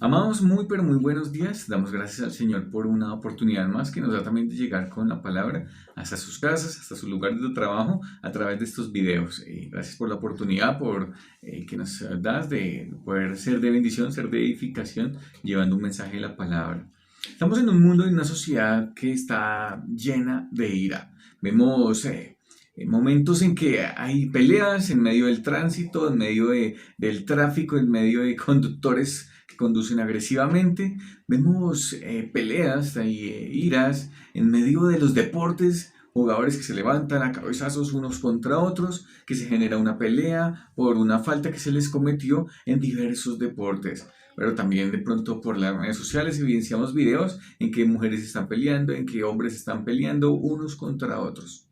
Amados, muy pero muy buenos días. Damos gracias al Señor por una oportunidad más que nos da también de llegar con la palabra hasta sus casas, hasta sus lugares de trabajo a través de estos videos. Gracias por la oportunidad, por que nos das de poder ser de bendición, ser de edificación, llevando un mensaje de la palabra. Estamos en un mundo, en una sociedad que está llena de ira. Vemos momentos en que hay peleas en medio del tránsito, en medio del tráfico, en medio de conductores que conducen agresivamente. Vemos peleas y iras en medio de los deportes, jugadores que se levantan a cabezazos unos contra otros, que se genera una pelea por una falta que se les cometió en diversos deportes. Pero también de pronto por las redes sociales evidenciamos videos en que mujeres están peleando, en que hombres están peleando unos contra otros.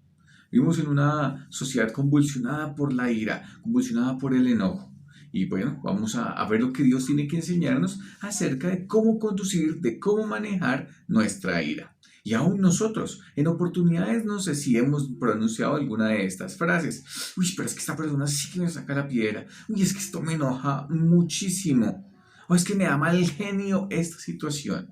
Vivimos en una sociedad convulsionada por la ira, convulsionada por el enojo. Y bueno, vamos a ver lo que Dios tiene que enseñarnos acerca de cómo conducir, de cómo manejar nuestra ira. Y aún nosotros, en oportunidades, no sé si hemos pronunciado alguna de estas frases. Uy, pero es que esta persona sí que me saca la piedra. Uy, es que esto me enoja muchísimo. O es que me da mal genio esta situación.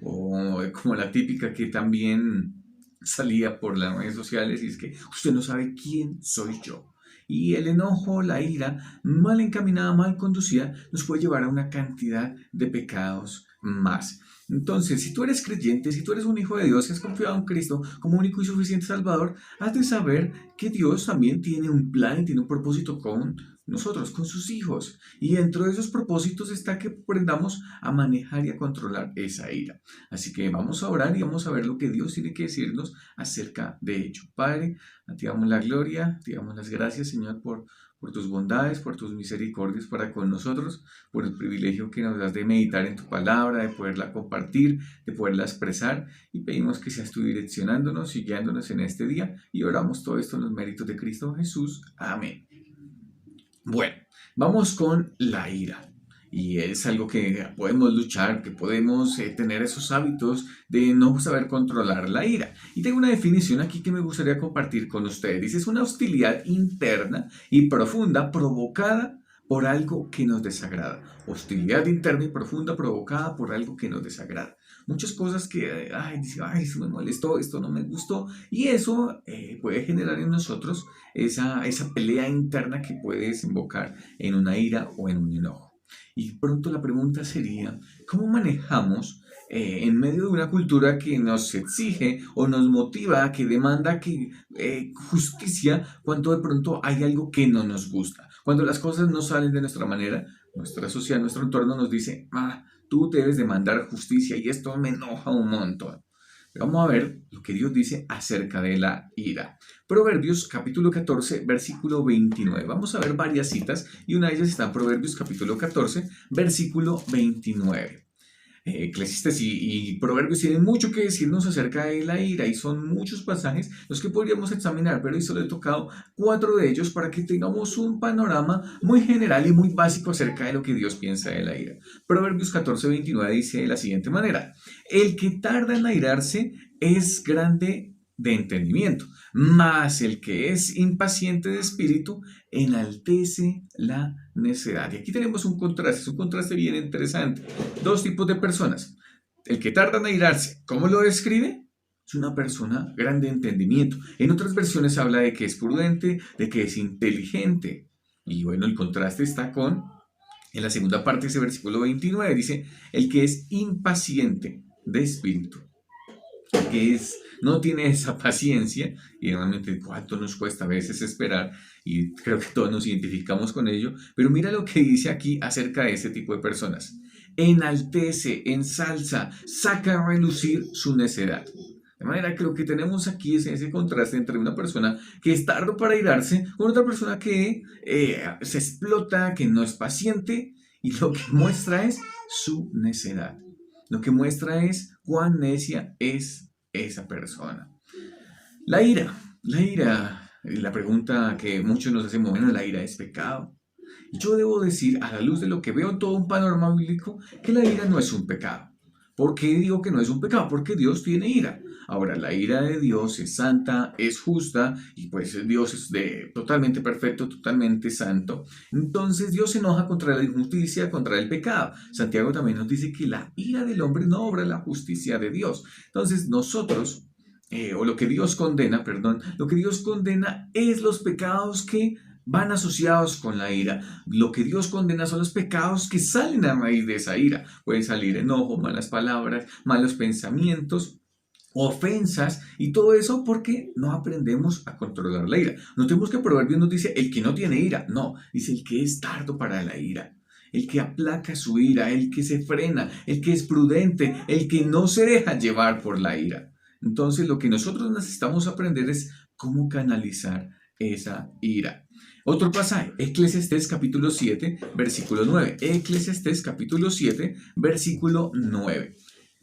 O como la típica que también salía por las redes sociales y es que usted no sabe quién soy yo. Y el enojo, la ira, mal encaminada, mal conducida, nos puede llevar a una cantidad de pecados más. Entonces, si tú eres creyente, si tú eres un hijo de Dios, que has confiado en Cristo como único y suficiente Salvador, has de saber que Dios también tiene un plan y tiene un propósito con nosotros, con sus hijos. Y dentro de esos propósitos está que aprendamos a manejar y a controlar esa ira. Así que vamos a orar y vamos a ver lo que Dios tiene que decirnos acerca de ello. Padre, a ti damos la gloria, te damos las gracias, Señor, por tus bondades, por tus misericordias para con nosotros, por el privilegio que nos das de meditar en tu palabra, de poderla compartir, de poderla expresar, y pedimos que seas tú direccionándonos y guiándonos en este día, y oramos todo esto en los méritos de Cristo Jesús. Amén. Bueno, vamos con la ira. Y es algo que podemos luchar, que podemos tener esos hábitos de no saber controlar la ira. Y tengo una definición aquí que me gustaría compartir con ustedes. Dice, es una hostilidad interna y profunda provocada por algo que nos desagrada. Hostilidad interna y profunda provocada por algo que nos desagrada. Muchas cosas que, ay, eso me molestó, esto no me gustó. Y eso puede generar en nosotros esa pelea interna que puede desembocar en una ira o en un enojo. Y pronto la pregunta sería, ¿cómo manejamos en medio de una cultura que nos exige o nos motiva, que demanda que justicia, cuando de pronto hay algo que no nos gusta? Cuando las cosas no salen de nuestra manera, nuestra sociedad, nuestro entorno nos dice, tú debes demandar justicia y esto me enoja un montón. Vamos a ver lo que Dios dice acerca de la ira. Proverbios capítulo 14, versículo 29. Vamos a ver varias citas y una de ellas está en Proverbios capítulo 14, versículo 29. Eclesiastés y Proverbios tienen mucho que decirnos acerca de la ira y son muchos pasajes los que podríamos examinar, pero hoy solo he tocado 4 de ellos para que tengamos un panorama muy general y muy básico acerca de lo que Dios piensa de la ira. Proverbios 14, 29 dice de la siguiente manera: el que tarda en airarse es grande de entendimiento, mas el que es impaciente de espíritu enaltece la necedad. Y aquí tenemos un contraste, es un contraste bien interesante. Dos tipos de personas. El que tarda en airarse, ¿cómo lo describe? Es una persona grande de entendimiento. En otras versiones habla de que es prudente, de que es inteligente. Y bueno, el contraste está en la segunda parte de ese versículo 29, dice, el que es impaciente de espíritu, que no tiene esa paciencia, y realmente cuánto nos cuesta a veces esperar, y creo que todos nos identificamos con ello, pero mira lo que dice aquí acerca de ese tipo de personas. Enaltece, ensalza, saca a relucir su necedad. De manera que lo que tenemos aquí es ese contraste entre una persona que es tardo para irarse con otra persona que se explota, que no es paciente, y lo que muestra es su necedad. Lo que muestra es cuán necia es esa persona. La pregunta que muchos nos hacemos, bueno, ¿la ira es pecado? Yo debo decir, a la luz de lo que veo en todo un panorama bíblico, que la ira no es un pecado. ¿Por qué digo que no es un pecado? Porque Dios tiene ira. Ahora, la ira de Dios es santa, es justa, y pues Dios es totalmente perfecto, totalmente santo. Entonces Dios se enoja contra la injusticia, contra el pecado. Santiago también nos dice que la ira del hombre no obra la justicia de Dios. Entonces nosotros, o lo que Dios condena, perdón, lo que Dios condena es los pecados que van asociados con la ira. Lo que Dios condena son los pecados que salen a raíz de esa ira. Puede salir enojo, malas palabras, malos pensamientos, ofensas y todo eso porque no aprendemos a controlar la ira. Notemos que Proverbios nos dice el que no tiene ira, no, dice el que es tardo para la ira, el que aplaca su ira, el que se frena, el que es prudente, el que no se deja llevar por la ira. Entonces lo que nosotros necesitamos aprender es cómo canalizar esa ira. Otro pasaje, Eclesiastés capítulo 7, versículo 9. Eclesiastés capítulo 7, versículo 9.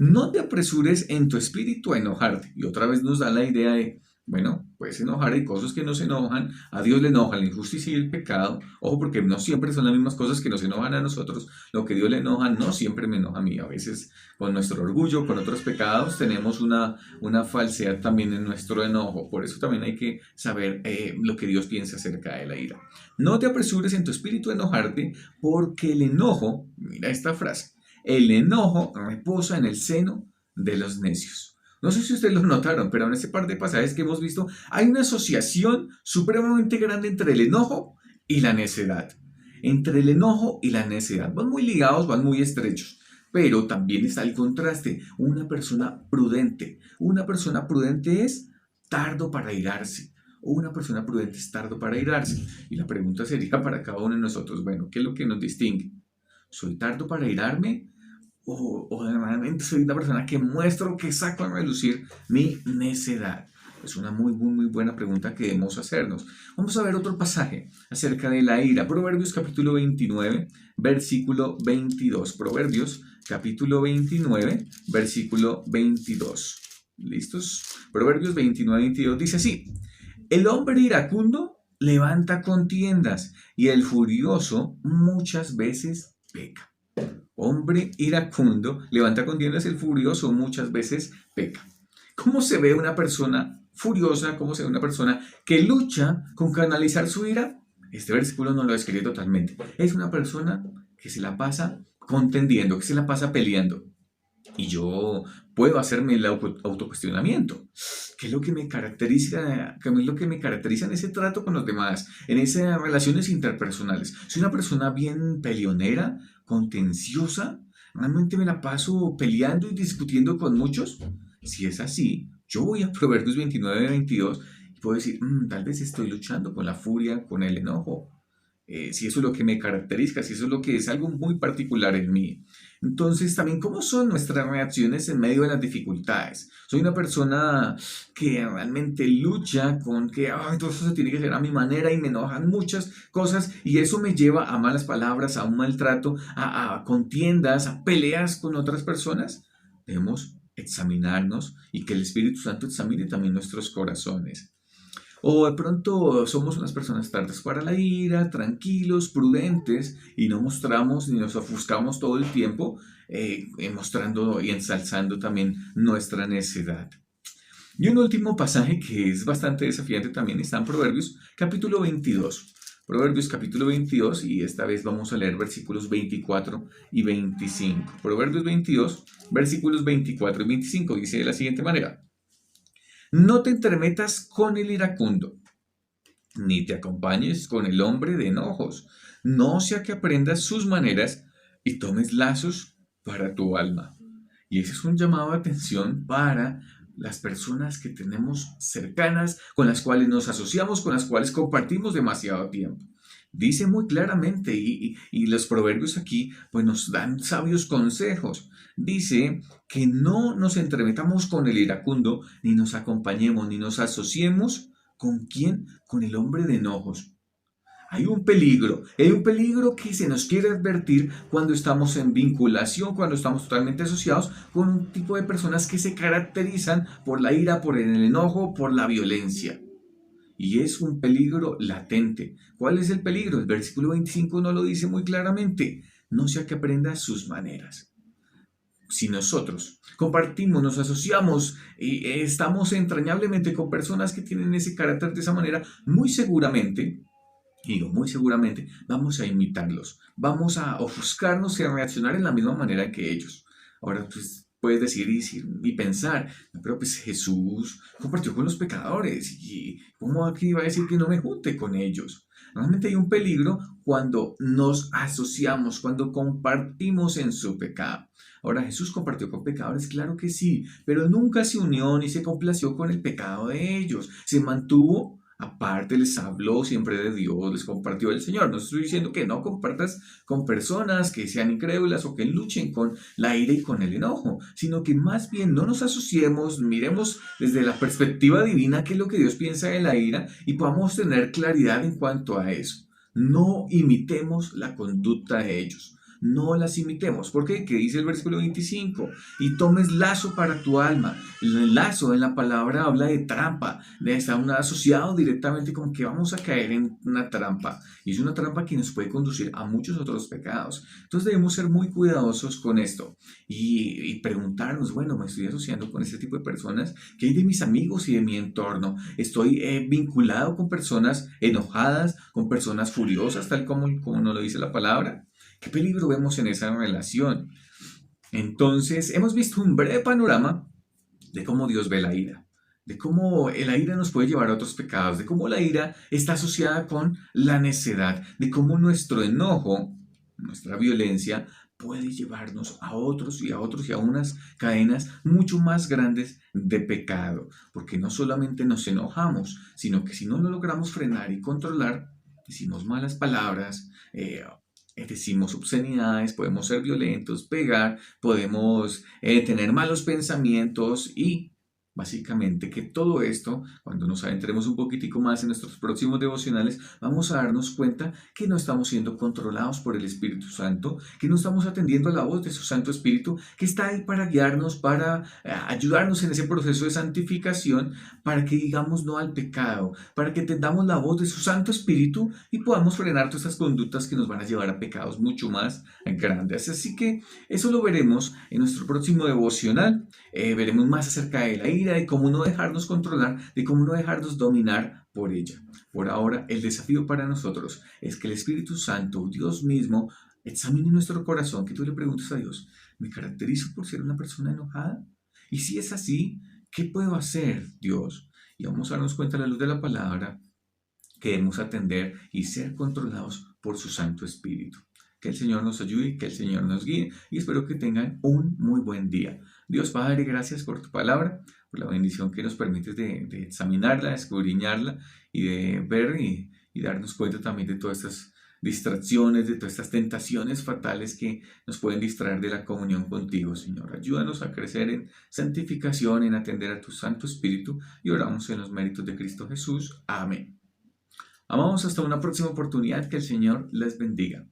No te apresures en tu espíritu a enojarte. Y otra vez nos da la idea de, bueno, puedes enojar, hay cosas que nos enojan, a Dios le enoja la injusticia y el pecado. Ojo, porque no siempre son las mismas cosas que nos enojan a nosotros. Lo que Dios le enoja no siempre me enoja a mí. A veces con nuestro orgullo, con otros pecados, tenemos una falsedad también en nuestro enojo. Por eso también hay que saber lo que Dios piensa acerca de la ira. No te apresures en tu espíritu a enojarte, porque el enojo, mira esta frase, el enojo reposa en el seno de los necios. No sé si ustedes lo notaron, pero en este par de pasajes que hemos visto hay una asociación supremamente grande entre el enojo y la necedad. Entre el enojo y la necedad. Van muy ligados, van muy estrechos. Pero también está el contraste. Una persona prudente. Una persona prudente es tardo para irarse. O una persona prudente es tardo para irarse. Y la pregunta sería para cada uno de nosotros, bueno, ¿qué es lo que nos distingue? ¿Soy tardo para irarme? ¿O realmente soy una persona que muestro, que saco a relucir mi necedad? Es una muy buena pregunta que debemos hacernos. Vamos a ver otro pasaje acerca de la ira. Proverbios capítulo 29, versículo 22. Proverbios capítulo 29, versículo 22. ¿Listos? Proverbios 29, 22 dice así. El hombre iracundo levanta contiendas y el furioso muchas veces peca. Hombre iracundo levanta contiendas, el furioso muchas veces peca. ¿Cómo se ve una persona furiosa? ¿Cómo se ve una persona que lucha con canalizar su ira? Este versículo no lo describe totalmente. Es una persona que se la pasa contendiendo, que se la pasa peleando. Y yo puedo hacerme el autocuestionamiento. ¿Qué es lo que me caracteriza? ¿Qué es lo que me caracteriza en ese trato con los demás? En esas relaciones interpersonales. Soy una persona bien peleonera, contenciosa. ¿Realmente me la paso peleando y discutiendo con muchos? Si es así, yo voy a Proverbios 29, 22 y puedo decir, tal vez estoy luchando con la furia, con el enojo. Si eso es lo que me caracteriza, si eso es lo que es algo muy particular en mí. Entonces, también, ¿cómo son nuestras reacciones en medio de las dificultades? Soy una persona que realmente lucha con que todo eso se tiene que hacer a mi manera y me enojan muchas cosas y eso me lleva a malas palabras, a un maltrato, a contiendas, a peleas con otras personas. Debemos examinarnos y que el Espíritu Santo examine también nuestros corazones. O de pronto somos unas personas tardas para la ira, tranquilos, prudentes, y no mostramos ni nos ofuscamos todo el tiempo, mostrando y ensalzando también nuestra necedad. Y un último pasaje que es bastante desafiante también está en Proverbios capítulo 22. Proverbios capítulo 22 y esta vez vamos a leer versículos 24 y 25. Proverbios 22, versículos 24 y 25 dice de la siguiente manera. No te entremetas con el iracundo, ni te acompañes con el hombre de enojos, no sea que aprendas sus maneras y tomes lazos para tu alma. Y ese es un llamado de atención para las personas que tenemos cercanas, con las cuales nos asociamos, con las cuales compartimos demasiado tiempo. Dice muy claramente, y los proverbios aquí pues nos dan sabios consejos. Dice que no nos entremetamos con el iracundo, ni nos acompañemos, ni nos asociemos. ¿Con quién? Con el hombre de enojos. Hay un peligro que se nos quiere advertir cuando estamos en vinculación, cuando estamos totalmente asociados con un tipo de personas que se caracterizan por la ira, por el enojo, por la violencia. Y es un peligro latente. ¿Cuál es el peligro? El versículo 25 nos lo dice muy claramente. No sea que aprenda sus maneras. si nosotros compartimos, nos asociamos y estamos entrañablemente con personas que tienen ese carácter de esa manera, muy seguramente, digo, muy seguramente, vamos a imitarlos, vamos a ofuscarnos y a reaccionar en la misma manera que ellos. Ahora, pues, puedes decir y pensar, "No, pero pues Jesús compartió con los pecadores y ¿cómo aquí va a decir que no me junte con ellos?" Realmente hay un peligro cuando nos asociamos, cuando compartimos en su pecado. Ahora, Jesús compartió con pecadores, claro que sí, pero nunca se unió ni se complació con el pecado de ellos. Se mantuvo aparte, les habló siempre de Dios, les compartió el Señor. No estoy diciendo que no compartas con personas que sean incrédulas o que luchen con la ira y con el enojo, sino que más bien no nos asociemos, miremos desde la perspectiva divina qué es lo que Dios piensa de la ira y podamos tener claridad en cuanto a eso. No imitemos la conducta de ellos. No las imitemos. ¿Por qué? ¿Qué dice el versículo 25? Y tomes lazo para tu alma. El lazo en la palabra habla de trampa. Está asociado directamente con que vamos a caer en una trampa. Y es una trampa que nos puede conducir a muchos otros pecados. Entonces debemos ser muy cuidadosos con esto. Y preguntarnos, bueno, me estoy asociando con este tipo de personas. ¿Qué hay de mis amigos y de mi entorno? ¿Estoy vinculado con personas enojadas, con personas furiosas, tal como nos lo dice la palabra? ¿Qué peligro vemos en esa relación? Entonces, hemos visto un breve panorama de cómo Dios ve la ira, de cómo la ira nos puede llevar a otros pecados, de cómo la ira está asociada con la necedad, de cómo nuestro enojo, nuestra violencia, puede llevarnos a otros y a otros y a unas cadenas mucho más grandes de pecado, porque no solamente nos enojamos, sino que si no lo logramos frenar y controlar, decimos malas palabras, decimos obscenidades, podemos ser violentos, pegar, podemos tener malos pensamientos y básicamente que todo esto, cuando nos adentremos un poquitico más en nuestros próximos devocionales, vamos a darnos cuenta que no estamos siendo controlados por el Espíritu Santo, que no estamos atendiendo a la voz de su Santo Espíritu, que está ahí para guiarnos, para ayudarnos en ese proceso de santificación, para que digamos no al pecado, para que entendamos la voz de su Santo Espíritu y podamos frenar todas estas conductas que nos van a llevar a pecados mucho más grandes. Así que eso lo veremos en nuestro próximo devocional. Veremos más acerca de la ira, de cómo no dejarnos controlar, de cómo no dejarnos dominar por ella. Por ahora, el desafío para nosotros es que el Espíritu Santo, Dios mismo, examine nuestro corazón, que tú le preguntes a Dios, ¿me caracterizo por ser una persona enojada? Y si es así, ¿qué puedo hacer, Dios? Y vamos a darnos cuenta a la luz de la palabra que debemos atender y ser controlados por su Santo Espíritu. Que el Señor nos ayude y que el Señor nos guíe y espero que tengan un muy buen día. Dios Padre, gracias por tu palabra, por la bendición que nos permites de examinarla, de escudriñarla y de ver y darnos cuenta también de todas estas distracciones, de todas estas tentaciones fatales que nos pueden distraer de la comunión contigo, Señor. Ayúdanos a crecer en santificación, en atender a tu Santo Espíritu y oramos en los méritos de Cristo Jesús. Amén. Amamos hasta una próxima oportunidad. Que el Señor les bendiga.